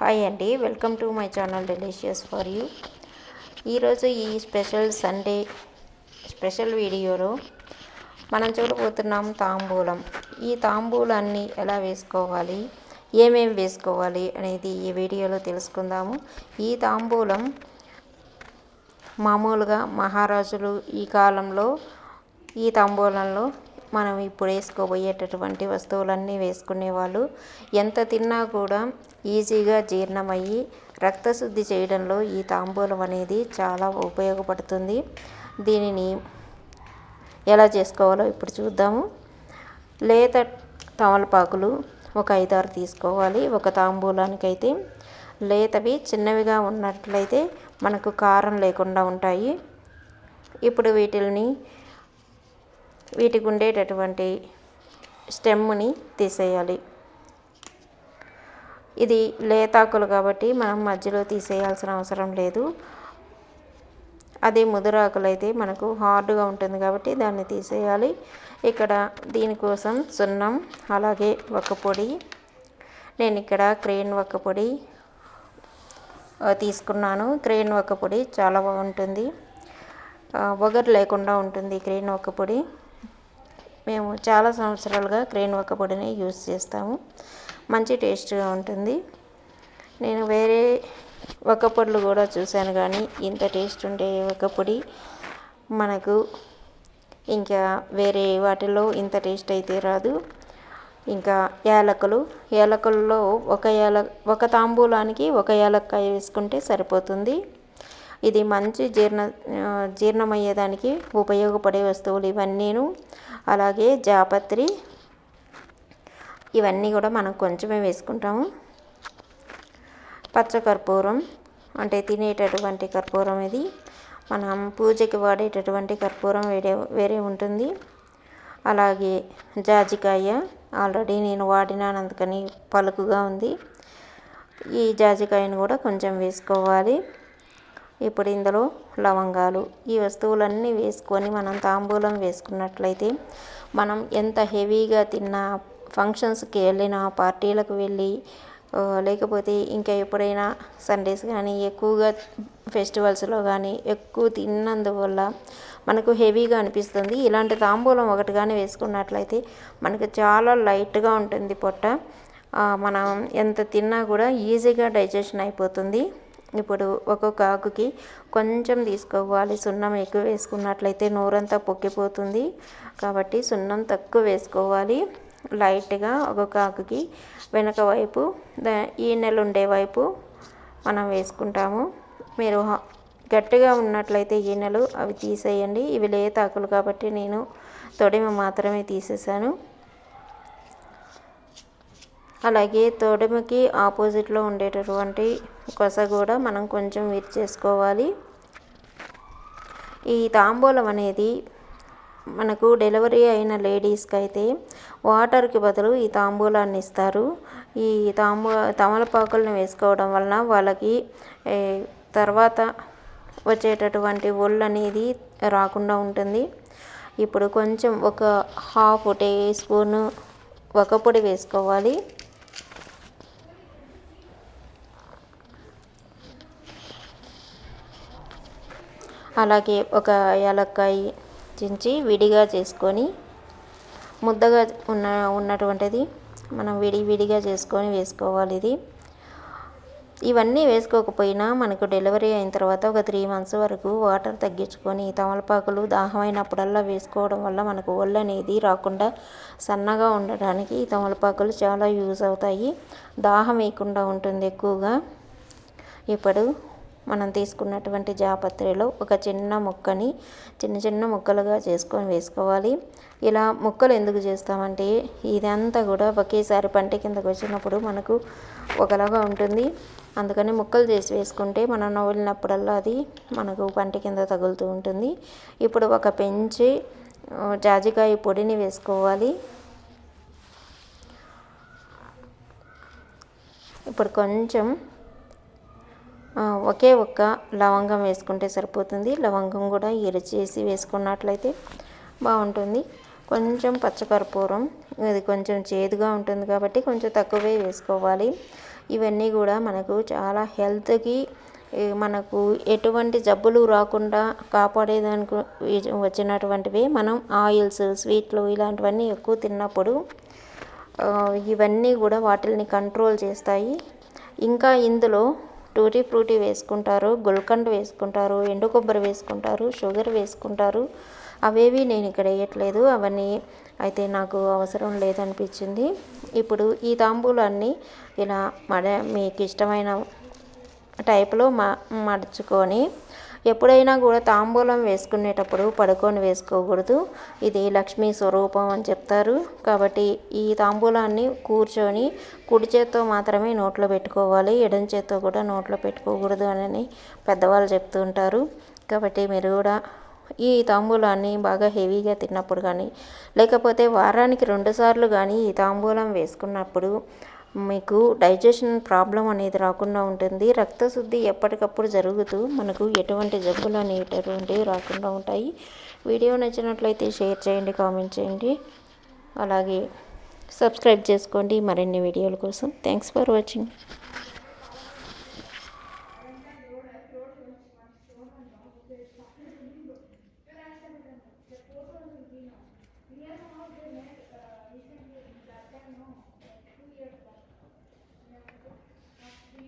Hi అండి, welcome to my channel delicious for you. ఈరోజు ఈ సండే స్పెషల్ వీడియోలో మనం చూడబోతున్నాం తాంబూలం. ఈ తాంబూలాన్ని ఎలా వేసుకోవాలి, ఏమేమి వేసుకోవాలి అనేది ఈ వీడియోలో తెలుసుకుందాము. ఈ తాంబూలం మామూలుగా మహారాజులు ఈ కాలంలో ఈ తాంబూలంలో మనం ఇప్పుడు వేసుకోబోయేటటువంటి వస్తువులన్నీ వేసుకునేవాళ్ళు. ఎంత తిన్నా కూడా ఈజీగా జీర్ణమయ్యి రక్తశుద్ధి చేయడంలో ఈ తాంబూలం అనేది చాలా ఉపయోగపడుతుంది. దీనిని ఎలా చేసుకోవాలో ఇప్పుడు చూద్దాము. లేత తమలపాకులు ఒక 5-6 తీసుకోవాలి. ఒక తాంబూలానికైతే లేతవి చిన్నవిగా ఉన్నట్లయితే మనకు కారం లేకుండా ఉంటాయి. ఇప్పుడు వీటికి ఉండేటటువంటి స్టెమ్ని తీసేయాలి. ఇది లేతాకులు కాబట్టి మనం మధ్యలో తీసేయాల్సిన అవసరం లేదు. అదే ముదురాకులు అయితే మనకు హార్డ్గా ఉంటుంది కాబట్టి దాన్ని తీసేయాలి. ఇక్కడ దీనికోసం సున్నం, అలాగే వక్కపొడి. నేను ఇక్కడ క్రేన్ వక్కపొడి తీసుకున్నాను. క్రేన్ వక్కపొడి చాలా బాగుంటుంది, వగరు లేకుండా ఉంటుంది. క్రేన్ వక్కపొడి మేము చాలా సంవత్సరాలుగా క్రేన్ వక్కపొడిని యూజ్ చేస్తాము. మంచి టేస్ట్గా ఉంటుంది. నేను వేరే వక్కపొడులు కూడా చూశాను, కానీ ఇంత టేస్ట్ ఉండే వక్కపొడి మనకు ఇంకా వేరే వాటిల్లో ఇంత టేస్ట్ అయితే రాదు. ఇంకా యాలకుల్లో ఒక తాంబూలానికి ఒక యాలక్కాయ వేసుకుంటే సరిపోతుంది. ఇది మంచి జీర్ణమయ్యేదానికి ఉపయోగపడే వస్తువులు ఇవన్నీను. అలాగే జాపత్రి, ఇవన్నీ కూడా మనం కొంచెమే వేసుకుంటాము. పచ్చకర్పూరం అంటే తినేటటువంటి కర్పూరం, ఇది మనం పూజకి వాడేటటువంటి కర్పూరం వేరే ఉంటుంది. అలాగే జాజికాయ ఆల్రెడీ నేను వాడినాను, అందుకని పలుకుగా ఉంది. ఈ జాజికాయను కూడా కొంచెం వేసుకోవాలి. ఇప్పుడు ఇందులో లవంగాలు, ఈ వస్తువులన్నీ వేసుకొని మనం తాంబూలం వేసుకున్నట్లయితే మనం ఎంత హెవీగా తిన్నా, ఫంక్షన్స్కి వెళ్ళినా, పార్టీలకు వెళ్ళి, లేకపోతే ఇంకా ఎప్పుడైనా సండేస్ కానీ ఎక్కువగా ఫెస్టివల్స్లో కానీ ఎక్కువ తిన్నందువల్ల మనకు హెవీగా అనిపిస్తుంది. ఇలాంటి తాంబూలం ఒకటి కానీ వేసుకున్నట్లయితే మనకు చాలా లైట్గా ఉంటుంది పొట్ట. మనం ఎంత తిన్నా కూడా ఈజీగా డైజెషన్ అయిపోతుంది. ఇప్పుడు ఒక్కొక్క ఆకుకి కొంచెం తీసుకోవాలి. సున్నం ఎక్కువ వేసుకున్నట్లయితే నోరంతా పొక్కిపోతుంది కాబట్టి సున్నం తక్కువ వేసుకోవాలి. లైట్గా ఒక్కొక్క ఆకుకి వెనక వైపు ఈనెలు ఉండే వైపు మనం వేసుకుంటాము. మీరు గట్టిగా ఉన్నట్లయితే ఈనెలు అవి తీసేయండి. ఇవి లేతాకులు కాబట్టి నేను తొడిమ మాత్రమే తీసేసాను. అలాగే తొడిమకి ఆపోజిట్లో ఉండేటటువంటి కొస కూడా మనం కొంచెం విరిచేసుకోవాలి. ఈ తాంబూలం అనేది మనకు డెలివరీ అయిన లేడీస్కి అయితే వాటర్కి బదులు ఈ తాంబూలాన్ని ఇస్తారు. ఈ తమలపాకులను వేసుకోవడం వలన వాళ్ళకి తర్వాత వచ్చేటటువంటి ఒళ్ళు అనేది రాకుండా ఉంటుంది. ఇప్పుడు కొంచెం ఒక 1/2 టీ స్పూను వక్కపొడి వేసుకోవాలి. అలాగే ఒక యాలక్కాయ చించి విడిగా చేసుకొని, ముద్దగా ఉన్నటువంటిది మనం విడిగా చేసుకొని వేసుకోవాలి. ఇవన్నీ వేసుకోకపోయినా మనకు డెలివరీ అయిన తర్వాత ఒక 3 months వరకు వాటర్ తగ్గించుకొని తమలపాకులు దాహమైనప్పుడల్లా వేసుకోవడం వల్ల మనకు ఒళ్ళు అనేది రాకుండా సన్నగా ఉండడానికి ఈ తమలపాకులు చాలా యూజ్ అవుతాయి. దాహం వేయకుండా ఉంటుంది ఎక్కువగా. ఇప్పుడు మనం తీసుకున్నటువంటి జాపత్రిలో ఒక చిన్న ముక్కని చిన్న ముక్కలుగా చేసుకొని వేసుకోవాలి. ఇలా ముక్కలు ఎందుకు చేస్తామంటే ఇదంతా కూడా ఒకేసారి పంట కిందకు వచ్చినప్పుడు మనకు ఒకలాగా ఉంటుంది. అందుకని ముక్కలు చేసి వేసుకుంటే మనం నవ్వులినప్పుడల్లా అది మనకు పంట కింద తగులుతూ ఉంటుంది. ఇప్పుడు ఒక పెంచి జాజికాయ పొడిని వేసుకోవాలి. ఇప్పుడు కొంచెం ఒకే ఒక్క లవంగం వేసుకుంటే సరిపోతుంది. లవంగం కూడా ఇరచేసి వేసుకున్నట్లయితే బాగుంటుంది. కొంచెం పచ్చకర్పూరం, ఇది కొంచెం చేదుగా ఉంటుంది కాబట్టి కొంచెం తక్కువే వేసుకోవాలి. ఇవన్నీ కూడా మనకు చాలా హెల్త్కి మనకు ఎటువంటి జబ్బులు రాకుండా కాపాడేదానికి వచ్చినటువంటివి. మనం ఆయిల్స్, స్వీట్లు ఇలాంటివన్నీ ఎక్కువ తిన్నప్పుడు ఇవన్నీ కూడా వాటిని కంట్రోల్ చేస్తాయి. ఇంకా ఇందులో టూటీ ఫ్రూటీ వేసుకుంటారు, గుల్కండ్ వేసుకుంటారు, ఎండు కొబ్బరి వేసుకుంటారు, షుగర్ వేసుకుంటారు. అవేవి నేను ఇక్కడ వేయట్లేదు, అవన్నీ అయితే నాకు అవసరం లేదనిపించింది. ఇప్పుడు ఈ తాంబూలాన్ని ఇలా మీకు ఇష్టమైన టైప్లో మడుచుకొని, ఎప్పుడైనా కూడా తాంబూలం వేసుకునేటప్పుడు పడుకొని వేసుకోకూడదు. ఇది లక్ష్మీ స్వరూపం అని చెప్తారు. కాబట్టి ఈ తాంబూలాన్ని కూర్చొని కుడి చేత్తో మాత్రమే నోట్లో పెట్టుకోవాలి, ఎడమ చేత్తో కూడా నోట్లో పెట్టుకోకూడదు అని పెద్దవాళ్ళు చెప్తూ ఉంటారు. కాబట్టి మీరు కూడా ఈ తాంబూలాన్ని బాగా హెవీగా తిన్నప్పుడు కానీ, లేకపోతే వారానికి 2 సార్లు కానీ ఈ తాంబూలం వేసుకున్నప్పుడు మీకు డైజెషన్ ప్రాబ్లం అనేది రాకుండా ఉంటుంది. రక్తశుద్ధి ఎప్పటికప్పుడు జరుగుతూ మనకు ఎటువంటి జబ్బులు అనేటటువంటివి రాకుండా ఉంటాయి. వీడియో నచ్చినట్లయితే షేర్ చేయండి, కామెంట్ చేయండి, అలాగే సబ్స్క్రైబ్ చేసుకోండి మరిన్ని వీడియోల కోసం. Thanks for watching.